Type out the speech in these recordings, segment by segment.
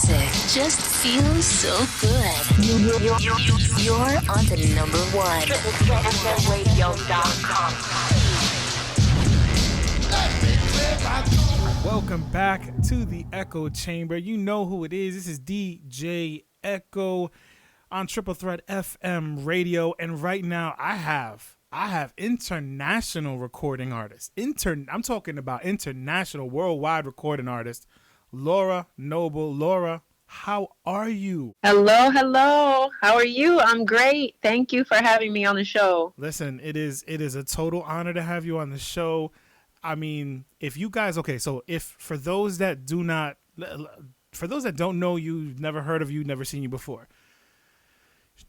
music just feels so good. You're on to number one. TripleThreatFMRadio.com. Welcome back to the Echo Chamber. You know who it is. This is DJ Echo on Triple Threat FM Radio, and right now I have international recording artists. I'm talking about international, worldwide recording artist, Laura Noble. Laura, how are you? Hello. How are you? I'm great. Thank you for having me on the show. Listen, it is a total honor to have you on the show. I mean, if you guys, for those that don't know you, never heard of you, never seen you before,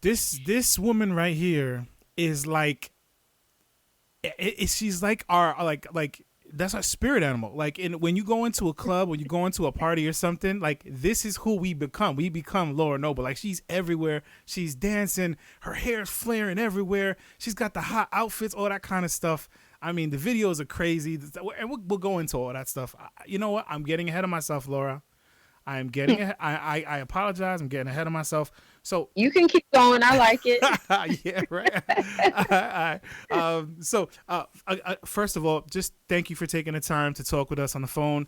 this woman right here is like, she's like our like that's our spirit animal. Like, when you go into a club, when you go into a party or something, like, this is who we become. We become Laura Noble. Like, she's everywhere. She's dancing. Her hair's flaring everywhere. She's got the hot outfits, all that kind of stuff. I mean, the videos are crazy, and we'll go into all that stuff. You know what? I'm getting ahead of myself, Laura. I I apologize. I'm getting ahead of myself. So you can keep going. I like it. Yeah, right. First of all, just thank you for taking the time to talk with us on the phone.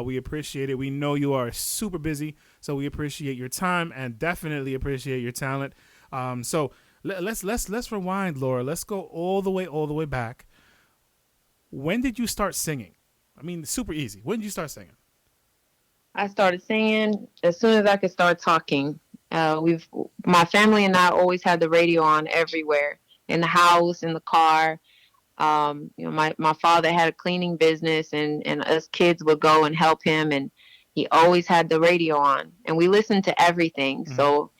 We appreciate it. We know you are super busy, so we appreciate your time and definitely appreciate your talent. So let's rewind, Laura. Let's go all the way back. When did you start singing? I mean, super easy. When did you start singing? I started singing as soon as I could start talking. My family and I always had the radio on everywhere, in the house, in the car. My father had a cleaning business, and us kids would go and help him, and he always had the radio on, and we listened to everything. Mm-hmm. So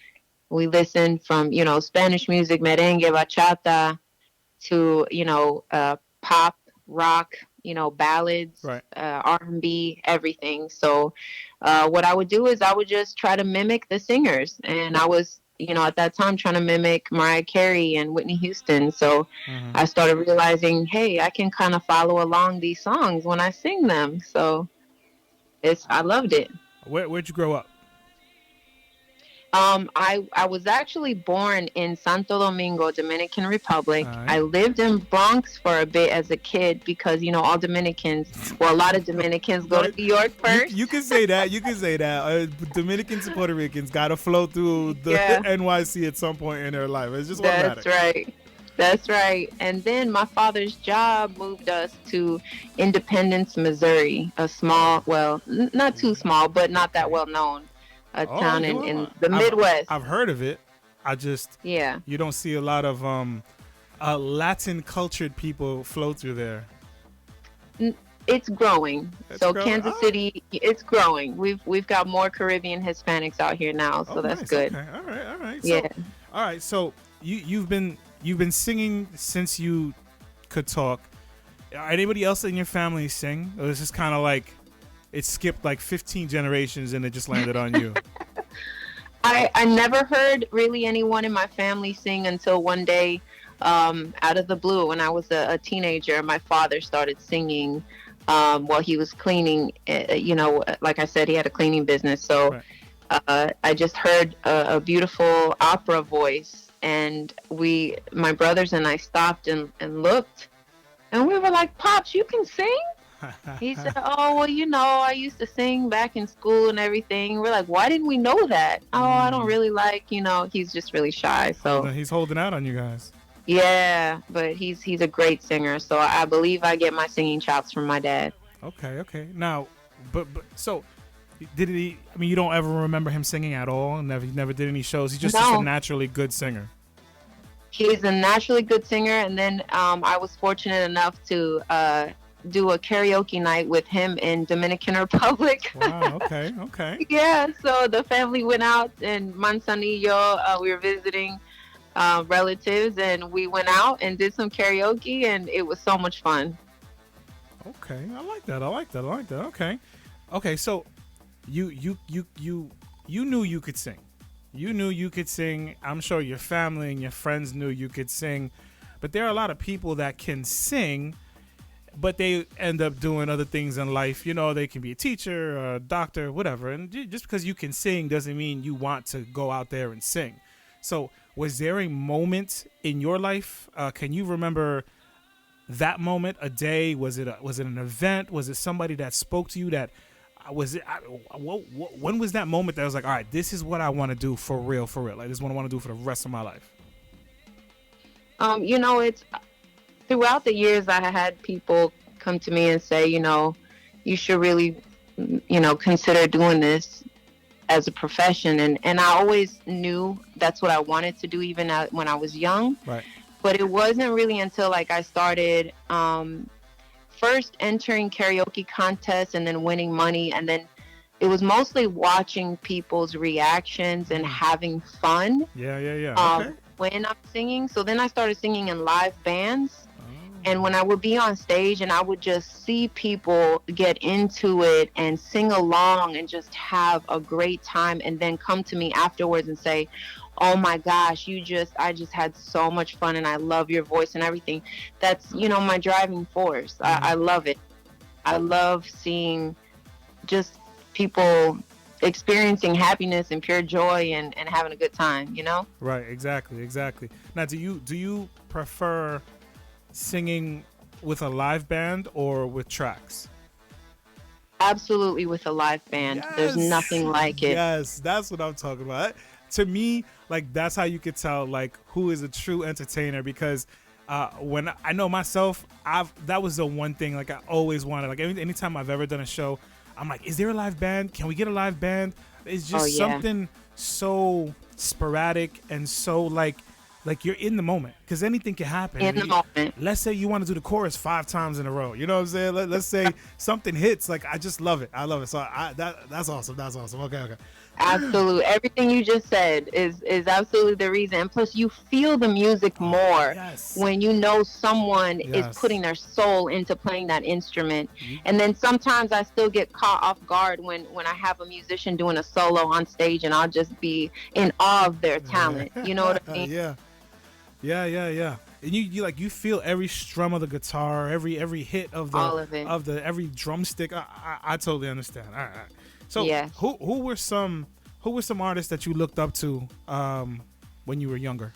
we listened from, Spanish music, merengue, bachata, to, pop, rock, ballads, right. R&B, everything. So what I would do is I would just try to mimic the singers. And I was, at that time trying to mimic Mariah Carey and Whitney Houston. So mm-hmm. I started realizing, hey, I can kind of follow along these songs when I sing them. So I loved it. Where'd you grow up? I was actually born in Santo Domingo, Dominican Republic. Right. I lived in Bronx for a bit as a kid because, all Dominicans, a lot of Dominicans go to New York first. You can say that. Dominicans and Puerto Ricans got to flow through the NYC at some point in their life. It's just automatic. That's right. And then my father's job moved us to Independence, Missouri, a small, not too small, but not that well known. A town in the Midwest. I've heard of it. You don't see a lot of Latin cultured people flow through there. It's growing. Kansas City, it's growing. We've got more Caribbean Hispanics out here now, so that's nice. Good. Okay. All right. Yeah. All right. So you've been singing since you could talk. Anybody else in your family sing? Or is this kind of like it skipped like 15 generations and it just landed on you? I never heard really anyone in my family sing until one day, out of the blue, when I was a teenager. My father started singing while he was cleaning. Like I said, he had a cleaning business. So right. I just heard a beautiful opera voice, and my brothers and I stopped and looked, and we were like, "Pops, you can sing?" He said, "Oh, well, I used to sing back in school and everything." We're like, "Why didn't we know that?" "Oh, I don't really like, he's just really shy." So he's holding out on you guys. Yeah, but he's a great singer. So I believe I get my singing chops from my dad. Okay. Now, but so did he? I mean, you don't ever remember him singing at all? He never did any shows. He's just a naturally good singer. He's a naturally good singer, and then I was fortunate enough to do a karaoke night with him in Dominican Republic. Wow, okay. Yeah, so the family went out in Manzanillo. We were visiting relatives, and we went out and did some karaoke, and it was so much fun. Okay, I like that. Okay, so you knew you could sing. You knew you could sing. I'm sure your family and your friends knew you could sing, but there are a lot of people that can sing but they end up doing other things in life. You know, they can be a teacher, a doctor, whatever. And just because you can sing doesn't mean you want to go out there and sing. So was there a moment in your life? Can you remember that moment, a day? Was it an event? Was it somebody that spoke to you that when was that moment that was like, all right, this is what I want to do for real? Like, this is what I want to do for the rest of my life. You know, it's throughout the years I had people come to me and say, you know, you should really, you know, consider doing this as a profession. And I always knew that's what I wanted to do, even when I was young. Right. But it wasn't really until like I started first entering karaoke contests and then winning money. And then it was mostly watching people's reactions and having fun. Yeah. Okay. When I'm singing. So then I started singing in live bands. And when I would be on stage and I would just see people get into it and sing along and just have a great time, and then come to me afterwards and say, oh my gosh, I just had so much fun and I love your voice and everything. That's, you know, my driving force. I love it. I love seeing just people experiencing happiness and pure joy and having a good time, you know? Right, exactly. Now, do you prefer singing with a live band or with tracks? Absolutely with a live band. Yes. There's nothing like it. Yes, that's what I'm talking about. To me, like, that's how you could tell like who is a true entertainer, because when I know myself, that was the one thing like I always wanted. Like anytime I've ever done a show, I'm like, is there a live band? Can we get a live band? It's just something so sporadic and so like you're in the moment, because anything can happen. In the moment. Let's say you want to do the chorus 5 times in a row. You know what I'm saying? Let's say something hits. Like, I just love it. I love it. So that's awesome. That's awesome. Okay. Absolutely. Everything you just said is absolutely the reason. And plus, you feel the music more when you know someone is putting their soul into playing that instrument. And then sometimes I still get caught off guard when I have a musician doing a solo on stage, and I'll just be in awe of their talent. You know what I mean? Yeah. And you feel every strum of the guitar, every hit of the all of it. Of the every drumstick. I totally understand. All right. So who were some artists that you looked up to when you were younger?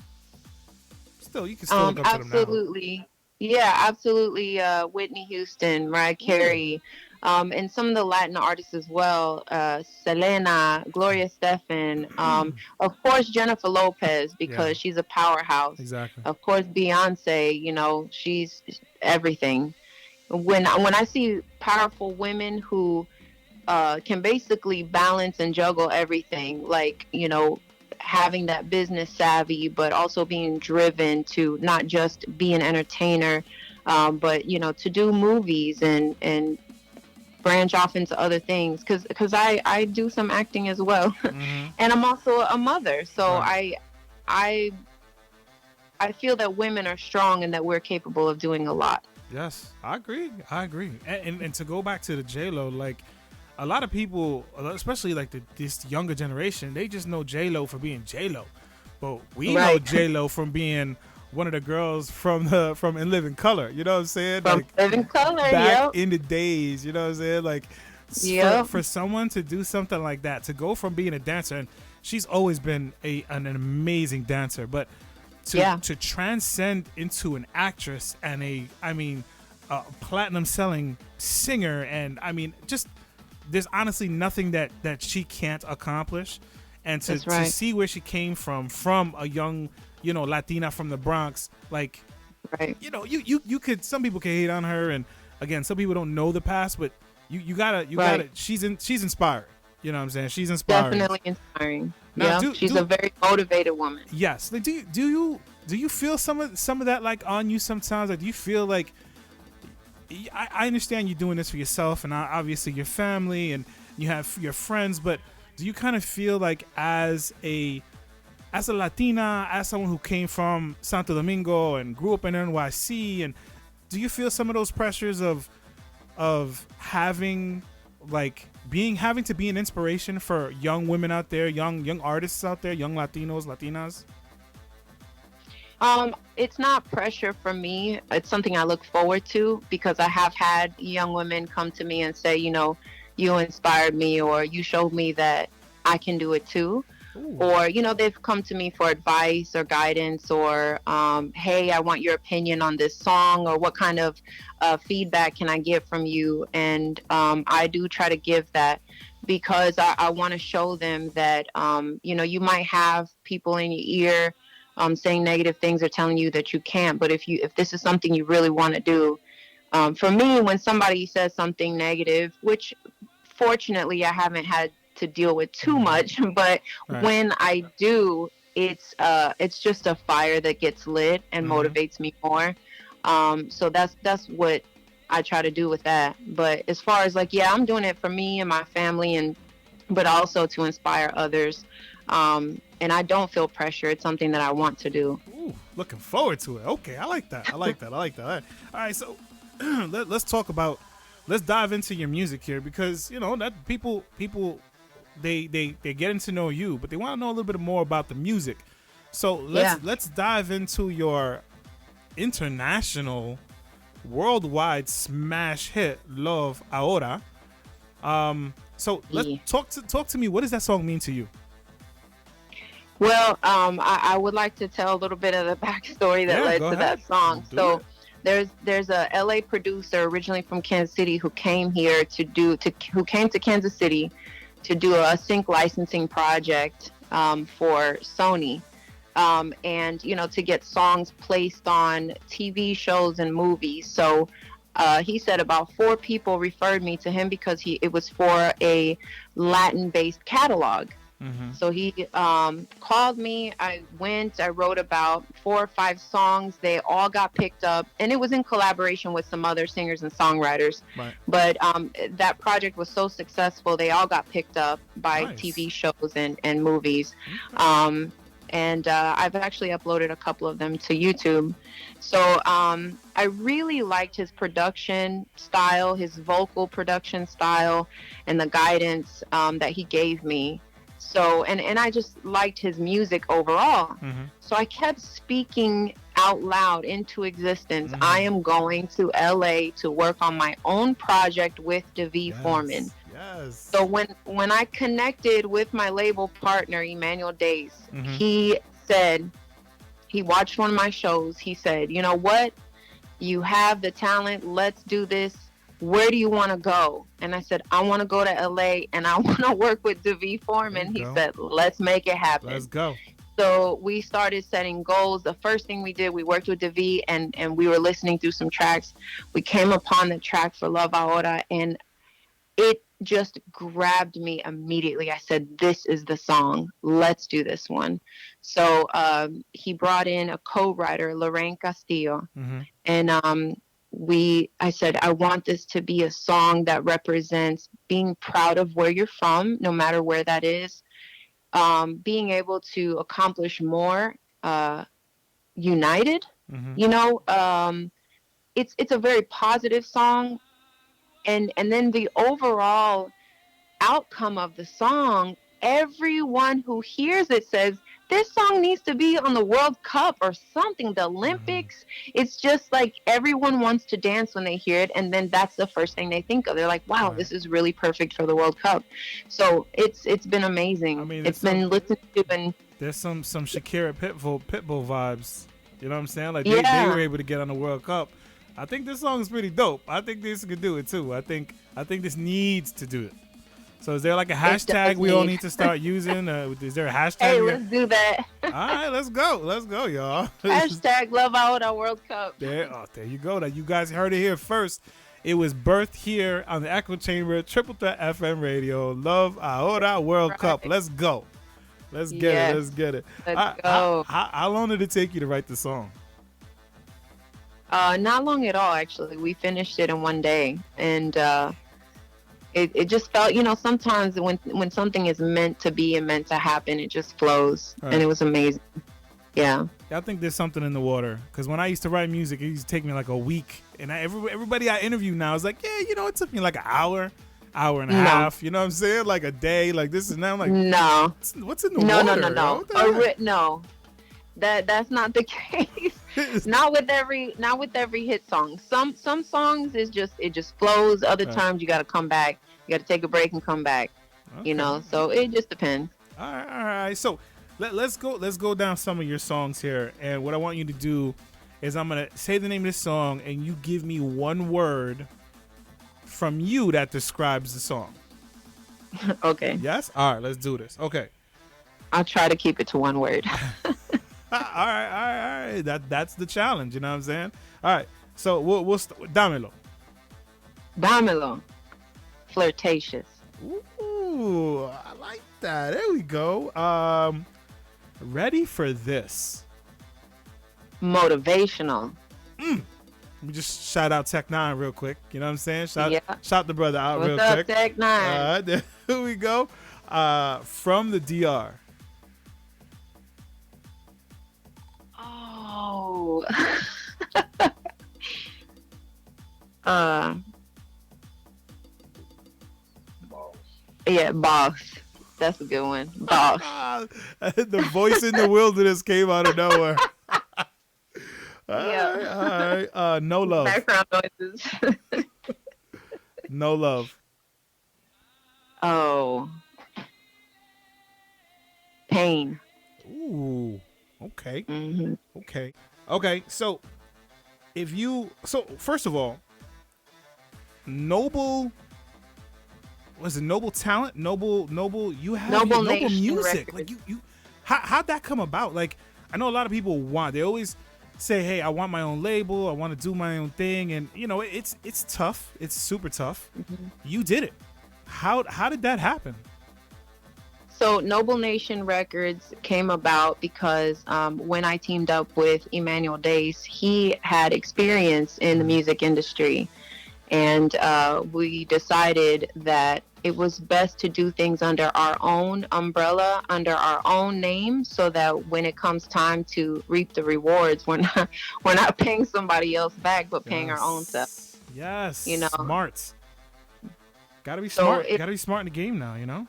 You can still look up to them now. Absolutely. Yeah, absolutely. Whitney Houston, Mariah Carey, and some of the Latin artists as well. Selena, Gloria Estefan, of course Jennifer Lopez, because she's a powerhouse. Exactly. Of course Beyonce, you know, she's everything. When I see powerful women who can basically balance and juggle everything, like, you know, having that business savvy, but also being driven to not just be an entertainer, but, you know, to do movies and branch off into other things. Because I do some acting as well. And I'm also a mother. So I feel that women are strong and that we're capable of doing a lot. Yes, I agree. And to go back to the J-Lo, like, a lot of people, especially like this younger generation, they just know J-Lo for being J-Lo. But we know J-Lo from being one of the girls from In Living Color. You know what I'm saying? From Living Color, back in the days, you know what I'm saying? Like, for someone to do something like that, to go from being a dancer, and she's always been an amazing dancer, but to transcend into an actress and a platinum selling singer, and just there's honestly nothing that she can't accomplish. And to see where she came from a young, you know, Latina from the Bronx, like, you know, you could, some people can hate on her, and again, some people don't know the past, but you gotta she's inspired. You know what I'm saying? She's inspiring. Definitely inspiring. Now, she's a very motivated woman. Yes. Like, do you feel some of that like on you sometimes? Like, do you feel like, I understand you're doing this for yourself and obviously your family and you have your friends, but do you kind of feel like as a Latina, as someone who came from Santo Domingo and grew up in NYC, and do you feel some of those pressures of having to be an inspiration for young women out there, young artists out there, young Latinos, Latinas? It's not pressure for me. It's something I look forward to because I have had young women come to me and say, you inspired me, or you showed me that I can do it too. Ooh. Or, they've come to me for advice or guidance, or, hey, I want your opinion on this song, or what kind of feedback can I get from you? And I do try to give that because I want to show them that, you might have people in your ear saying negative things or telling you that you can't. But if this is something you really want to do, for me, when somebody says something negative, which fortunately I haven't had to deal with too much, but right. when I do, it's just a fire that gets lit and motivates me more. So that's what I try to do with that. But as far as I'm doing it for me and my family, but also to inspire others. And I don't feel pressure. It's something that I want to do. Ooh, looking forward to it. Okay, I like that. All right, so let's dive into your music here, because that people they getting to know you, but they want to know a little bit more about the music. So let's dive into your international, worldwide smash hit, Love Ahora. So let's talk to me. What does that song mean to you? Well, I would like to tell a little bit of the backstory that led to that song. So there's a LA producer originally from Kansas City who came here who came to Kansas City to do a sync licensing project for Sony, and to get songs placed on TV shows and movies. So he said about 4 people referred me to him because it was for a Latin-based catalog. So he called me. I wrote about 4 or 5 songs. They all got picked up, and it was in collaboration with some other singers and songwriters. Right. But that project was so successful, they all got picked up by TV shows and movies. And I've actually uploaded a couple of them to YouTube. So I really liked his production style, his vocal production style, and the guidance that he gave me. So, and I just liked his music overall. So I kept speaking out loud into existence. I am going to LA to work on my own project with David Foreman. Yes. So when I connected with my label partner, Emmanuel Days, he said, he watched one of my shows. He said, you know what? You have the talent. Let's do this. Where do you want to go? And I said, I want to go to LA and I want to work with David Foreman. He said, let's make it happen. Let's go. So we started setting goals. The first thing we did, we worked with David and we were listening through some tracks. We came upon the track for Love Ahora, and it just grabbed me immediately. I said, this is the song. Let's do this one. So he brought in a co-writer, Lorraine Castillo, and I said, I want this to be a song that represents being proud of where you're from, no matter where that is, being able to accomplish more united. It's a very positive song. And then the overall outcome of the song, everyone who hears it says, this song needs to be on the World Cup or something, the Olympics. It's just like everyone wants to dance when they hear it. And then that's the first thing they think of. They're like, wow, this is really perfect for the World Cup. So it's been amazing. I mean, it's been listened to. And there's some Shakira Pitbull vibes. You know what I'm saying? Like they were able to get on the World Cup. I think this song is pretty dope. I think this could do it too. I think this needs to do it. So is there like a hashtag we all need to start using? Is there a hashtag? Hey, let's do that. All right, let's go, y'all. Hashtag Love Ahora World Cup. There you go. Now you guys heard it here first. It was birthed here on the Echo Chamber, Triple Threat FM Radio. Love Ahora World Cup. Let's go. Let's get it. Let's get it. Let's go. How long did it take you to write the song? Not long at all, actually. We finished it in one day, and it just felt, sometimes when something is meant to be and meant to happen, it just flows, and it was amazing. Yeah. I think there's something in the water, because when I used to write music, it used to take me like a week, and everybody I interview now is like, it took me like an hour and a half. You know what I'm saying? Like a day. Like this is now. I'm like, no. What's in the water? No. That's not the case. Not with every hit song. Some songs it just flows. Other times you got to come back. You got to take a break and come back. Okay. So it just depends. All right. So let's go down some of your songs here. And what I want you to do is I'm gonna say the name of this song, and you give me one word from you that describes the song. Okay. Yes. All right. Let's do this. Okay. I'll try to keep it to one word. All right. That's the challenge. You know what I'm saying? All right. So we'll Dámelo. Dámelo. Flirtatious. Ooh, I like that. There we go. Ready for this? Motivational. Let me just shout out Tech Nine real quick. You know what I'm saying? Shout the brother out real quick. What's up, Tech Nine? There we go. From the DR. Oh. Yeah, Boss. That's a good one. Boss. The voice in the wilderness came out of nowhere. Yeah. All right. No love. Background noises. No love. Oh. Pain. Ooh. Okay. Mm-hmm. Okay. So first of all, noble. Was it noble talent? Noble. You have noble music. Records. Like you. How'd that come about? Like I know a lot of people they always say, hey, I want my own label. I want to do my own thing, and it's tough. It's super tough. Mm-hmm. You did it. How did that happen? So Noble Nation Records came about because when I teamed up with Emmanuel Dace, he had experience in the music industry. And we decided that it was best to do things under our own umbrella, under our own name, so that when it comes time to reap the rewards, we're not paying somebody else back, but paying our own self. Yes. You know, smart. Gotta be smart. Gotta be smart in the game now.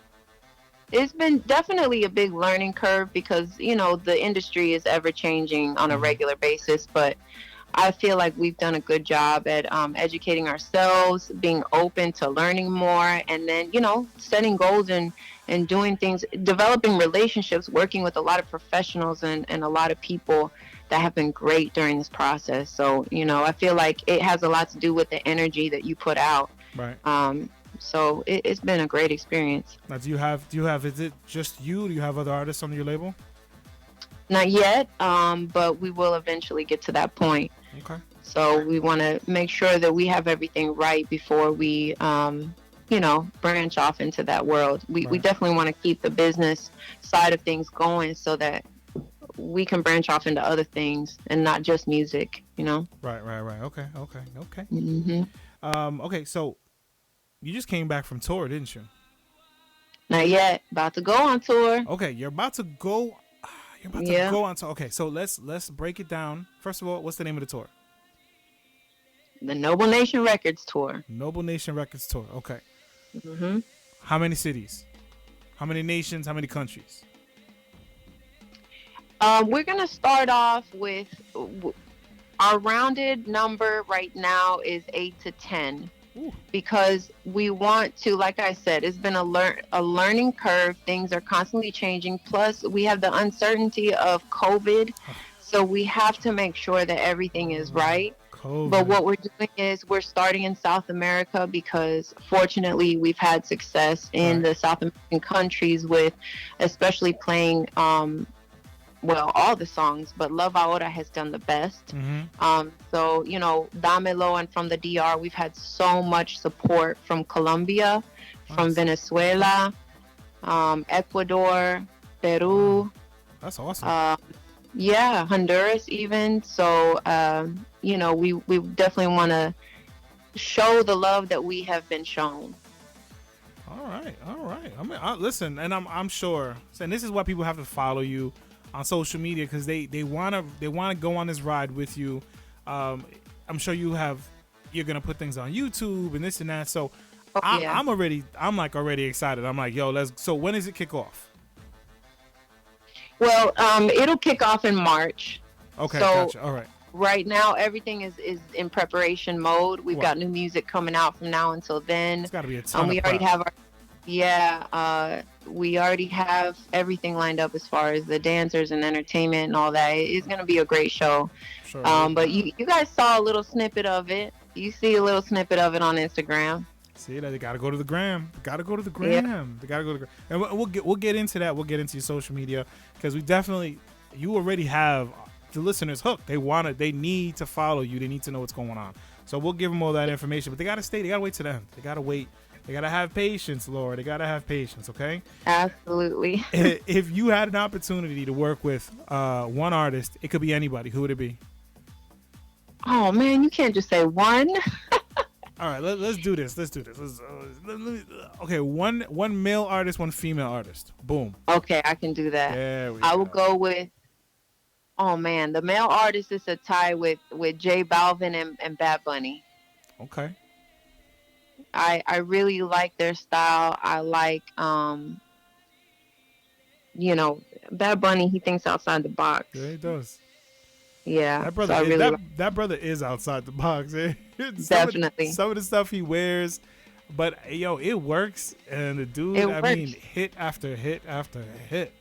It's been definitely a big learning curve because the industry is ever changing on a regular basis, but I feel like we've done a good job at educating ourselves, being open to learning more, and then, setting goals and doing things, developing relationships, working with a lot of professionals and a lot of people that have been great during this process. So, I feel like it has a lot to do with the energy that you put out. Right. So it's been a great experience. Now, do you have, is it just you? Do you have other artists on your label? Not yet, but we will eventually get to that point. Okay. So we want to make sure that we have everything right before we, branch off into that world. We definitely want to keep the business side of things going so that we can branch off into other things and not just music, Right. Okay. Mm-hmm. Okay, so you just came back from tour, didn't you? Not yet. About to go on tour. Okay, you're about to go. Go on tour. Okay, so let's break it down. First of all, what's the name of the tour? The Noble Nation Records Tour. Noble Nation Records Tour. Okay. Mm-hmm. How many cities? How many nations? How many countries? We're gonna start off with our rounded number right now is 8 to 10. Ooh. Because we want to, like I said, it's been a learning curve. Things are constantly changing. Plus, we have the uncertainty of COVID, so we have to make sure that everything is right. COVID. But what we're doing is we're starting in South America because, fortunately, we've had success in the South American countries with, especially playing all the songs, but Love Ahora has done the best. Mm-hmm. So, Dámelo and from the DR, we've had so much support from Colombia, from Venezuela, Ecuador, Peru. That's awesome. Honduras even. So, we definitely want to show the love that we have been shown. All right. I mean, listen, and I'm sure, and this is why people have to follow you on social media, because they want to go on this ride with you. I'm sure you're gonna put things on YouTube and this and that. So I'm already excited. I'm like, yo, so when does it kick off? Well, it'll kick off in March. Okay, so gotcha. All right. Right now, everything is in preparation mode. We've got new music coming out from now until then. It's got to be a ton we of already prep. have we already have everything lined up as far as the dancers and entertainment and all that. It's going to be a great show. Sure. But you guys saw a little snippet of it. You see a little snippet of it on Instagram. See that they got to go to the gram. They got to go to the gram. Yep. They got to go to the gram. And we'll get into that. We'll get into your social media because you already have the listeners hooked. They need to follow you. They need to know what's going on. So we'll give them all that information, but they got to wait to the end. They got to wait. They got to have patience, Laura. They got to have patience, okay? Absolutely. If you had an opportunity to work with one artist, it could be anybody. Who would it be? Oh, man, you can't just say one. All right, let's do this. Okay, one male artist, one female artist. Boom. Okay, I can do that. There we I go. will go with, oh, man, the male artist is a tie with J Balvin and Bad Bunny. Okay. I really like their style. I like, Bad Bunny, he thinks outside the box. Yeah, he does. Yeah. That brother, so I really that brother is outside the box. Eh? Definitely. Some of the stuff he wears, but it works. And the dude, hit after hit after hit.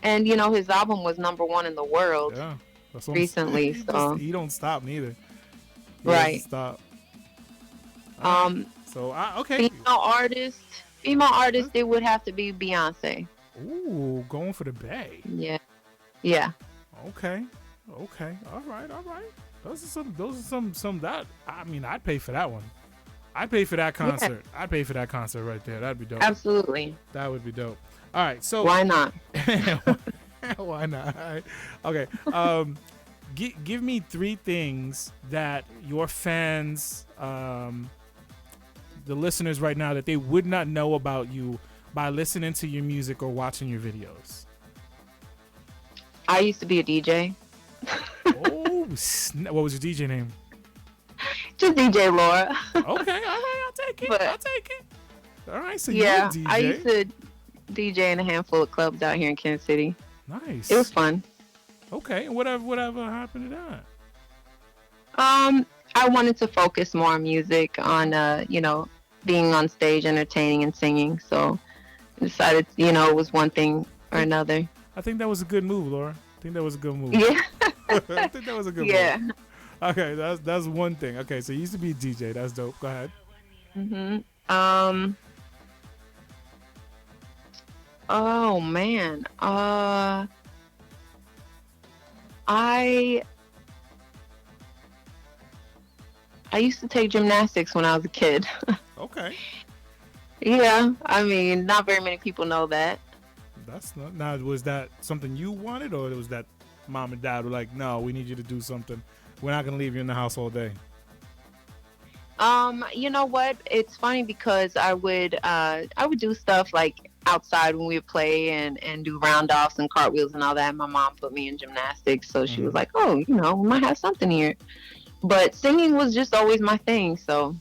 And his album was #1 in the world. Yeah. Recently. He don't stop neither. He right. Stop. Okay. Female artist, it would have to be Beyonce. Ooh, going for the Bay. Yeah. Yeah. Okay. All right. Those are some that I'd pay for that one. I'd pay for that concert. Yeah. I'd pay for that concert right there. That'd be dope. Absolutely. That would be dope. All right. So why not? Why not? All right. Okay. Give me 3 things that your fans, the listeners right now, that they would not know about you by listening to your music or watching your videos. I used to be a DJ. Oh, what was your DJ name? Just DJ Laura. Okay, all right, I'll take it. All right, so yeah, you're a DJ. I used to DJ in a handful of clubs out here in Kansas City. Nice. It was fun. Okay, and whatever happened to that? I wanted to focus more on music, on being on stage, entertaining and singing. So I decided, it was one thing or another. I think that was a good move, Laura. I think that was a good move. Yeah. I think that was a good move. Okay, that's one thing. Okay, so you used to be a DJ. That's dope. Go ahead. Oh man. I used to take gymnastics when I was a kid. Okay. Yeah, not very many people know that. That's not. Now, was that something you wanted, or was that mom and dad were like, "No, we need you to do something. We're not gonna leave you in the house all day"? You know what? It's funny because I would do stuff like outside when we would play and do round offs and cartwheels and all that. My mom put me in gymnastics, so she was like, "Oh, we might have something here." But singing was just always my thing, so.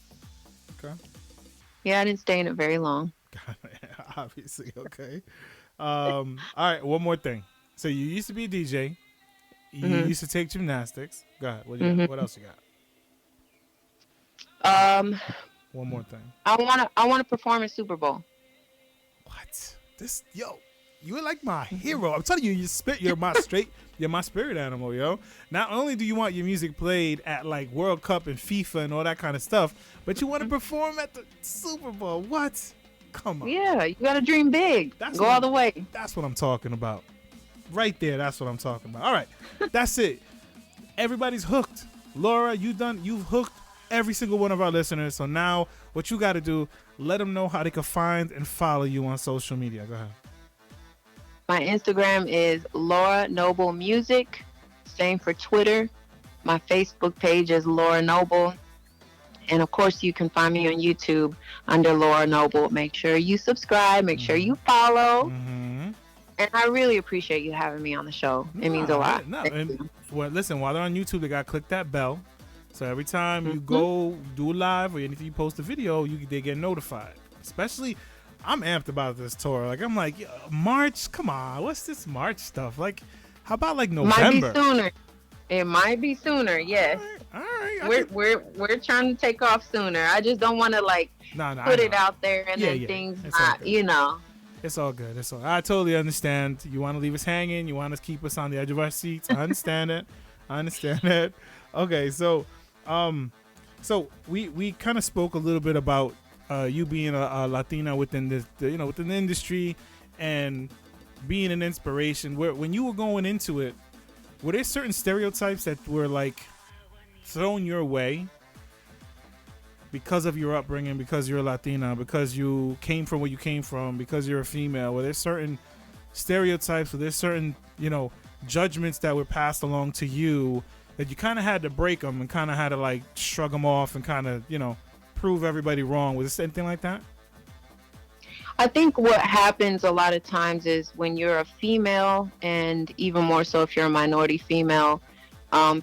Okay. Yeah, I didn't stay in it very long. Obviously, okay. All right, one more thing. So you used to be a DJ. You used to take gymnastics. Go ahead. What else you got? One more thing. I want to perform at Super Bowl. What? You're like my hero. I'm telling you, you're my spirit animal, yo. Not only do you want your music played at like World Cup and FIFA and all that kind of stuff, but you want to perform at the Super Bowl. What? Come on. Yeah, you gotta dream big. Go all the way. That's what I'm talking about. Right there, that's what I'm talking about. All right, that's it. Everybody's hooked. Laura, you've hooked every single one of our listeners. So now what you got to do, let them know how they can find and follow you on social media. Go ahead. My Instagram is Laura Noble Music. Same for Twitter. My Facebook page is Laura Noble. And of course, you can find me on YouTube under Laura Noble. Make sure you subscribe. Make sure you follow. And I really appreciate you having me on the show. It means a lot. Listen, while they're on YouTube, they got to click that bell. So every time you go do a live or anything, you post a video, they get notified. Especially, I'm amped about this tour. Like, I'm like, March, come on, what's this March stuff? Like, how about like November? Might be sooner. It might be sooner. Yes. All right. We're trying to take off sooner. I just don't want to like put it out there and then things not, you know. It's all good. I totally understand. You want to leave us hanging. You want to keep us on the edge of our seats. I understand it. Okay, so we kind of spoke a little bit about you being a Latina within within the industry and being an inspiration. When you were going into it, were there certain stereotypes that were like thrown your way because of your upbringing, because you're a Latina, because you came from where you came from, because you're a female? Were there certain stereotypes? Were there certain judgments that were passed along to you that you kind of had to break them and kind of had to like shrug them off and kind of prove everybody wrong? Was there anything like that? I think what happens a lot of times is when you're a female, and even more so if you're a minority female,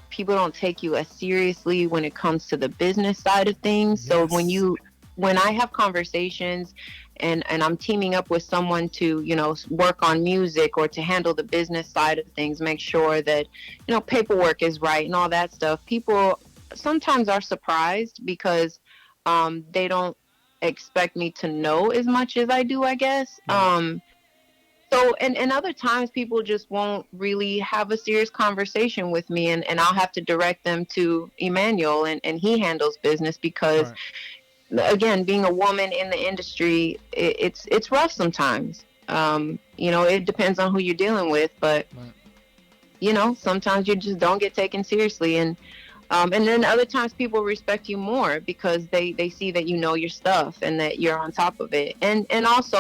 people don't take you as seriously when it comes to the business side of things. Yes. So when I have conversations and I'm teaming up with someone to, work on music or to handle the business side of things, make sure that, paperwork is right and all that stuff, people sometimes are surprised because they don't expect me to know as much as I do, I guess. Right. So, and other times people just won't really have a serious conversation with me, and I'll have to direct them to Emmanuel, and he handles business because, right, again, being a woman in the industry, it's rough sometimes. It depends on who you're dealing with, but, right, sometimes you just don't get taken seriously. And then other times people respect you more because they see that you know your stuff and that you're on top of it. And also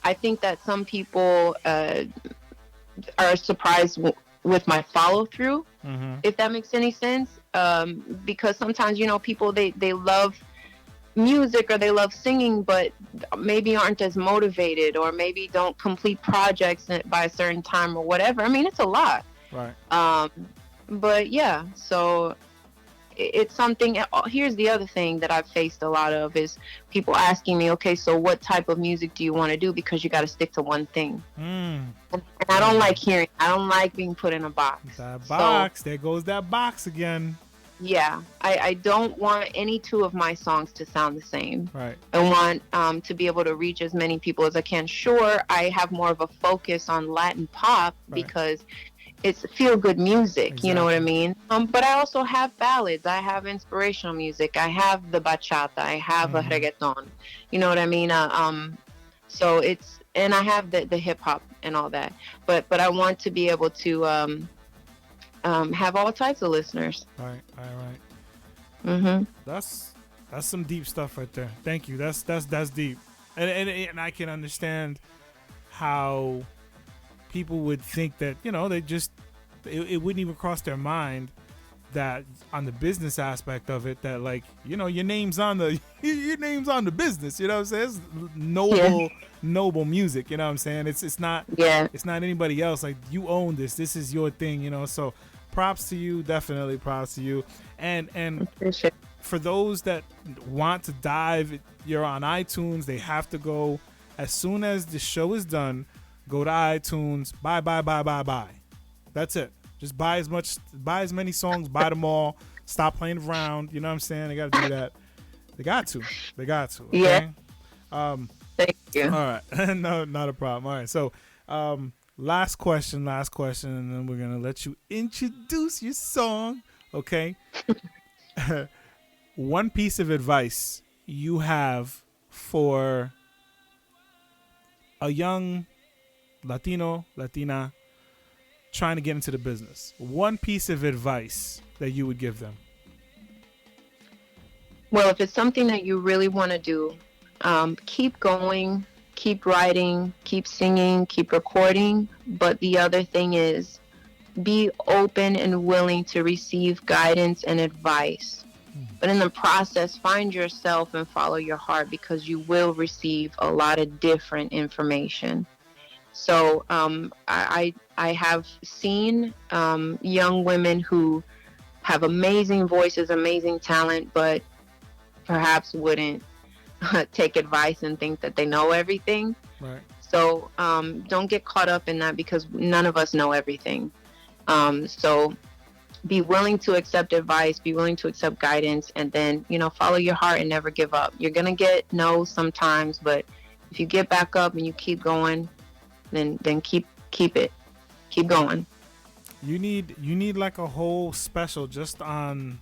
I think that some people are surprised with my follow through, mm-hmm, if that makes any sense. Because sometimes, people, they love music or they love singing, but maybe aren't as motivated or maybe don't complete projects by a certain time or whatever. I mean, it's a lot. Right. But yeah, so it's something. Here's the other thing that I've faced a lot of is people asking me, okay, so what type of music do you want to do? Because you got to stick to one thing. And I don't like I don't like being put in a box. That box, there goes that box again. Yeah, I don't want any two of my songs to sound the same. Right. I want to be able to reach as many people as I can. Sure, I have more of a focus on Latin pop, right, because it's feel-good music, exactly, you know what I mean? But I also have ballads. I have inspirational music. I have the bachata. I have a reggaeton. You know what I mean? So it's, and I have the hip-hop and all that. But I want to be able to have all types of listeners. Right. Mm-hmm. That's some deep stuff right there. Thank you. That's deep. And I can understand how people would think that, they just, it wouldn't even cross their mind that on the business aspect of it, that like, your name's on the business, you know what I'm saying? It's noble music, you know what I'm saying? It's not anybody else. Like, you own this is your thing, so props to you, definitely props to you. And for those that want to dive, you're on iTunes, they have to go as soon as the show is done. Go to iTunes, buy. That's it. Just buy as many songs, buy them all. Stop playing around. You know what I'm saying? They got to do that. They got to. Okay? Yeah. Thank you. All right. No, not a problem. All right. So, last question, and then we're gonna let you introduce your song. Okay. One piece of advice you have for a young Latino, Latina, trying to get into the business. One piece of advice that you would give them. Well, if it's something that you really want to do, keep going, keep writing, keep singing, keep recording. But the other thing is be open and willing to receive guidance and advice. But in the process, find yourself and follow your heart, because you will receive a lot of different information. So I have seen young women who have amazing voices, amazing talent, but perhaps wouldn't take advice and think that they know everything. Right. So don't get caught up in that, because none of us know everything. So be willing to accept advice, be willing to accept guidance, and then, follow your heart and never give up. You're going to get no sometimes, but if you get back up and you keep going, then keep it. Keep going. You need like a whole special just on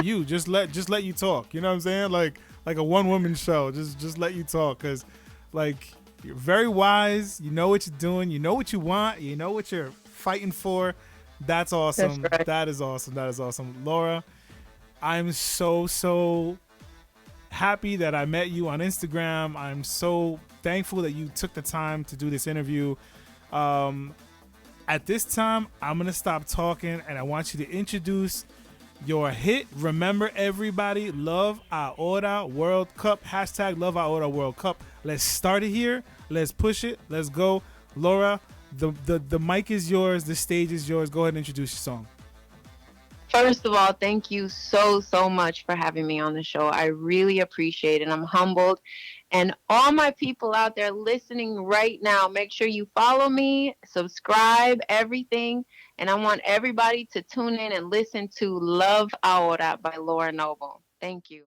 you. Just let you talk. You know what I'm saying? Like a one-woman show. Just let you talk, cuz like you're very wise, you know what you're doing, you know what you want, you know what you're fighting for. That's awesome. That's right. That is awesome. Laura, I'm so happy that I met you on Instagram. I'm so thankful that you took the time to do this interview. At this time, I'm going to stop talking, and I want you to introduce your hit. Remember, everybody, Love Ahora World Cup. # Love Ahora World Cup. Let's start it here. Let's push it. Let's go. Laura, the mic is yours. The stage is yours. Go ahead and introduce your song. First of all, thank you so much for having me on the show. I really appreciate it. I'm humbled. And all my people out there listening right now, make sure you follow me, subscribe, everything. And I want everybody to tune in and listen to Love Ahora by Laura Noble. Thank you.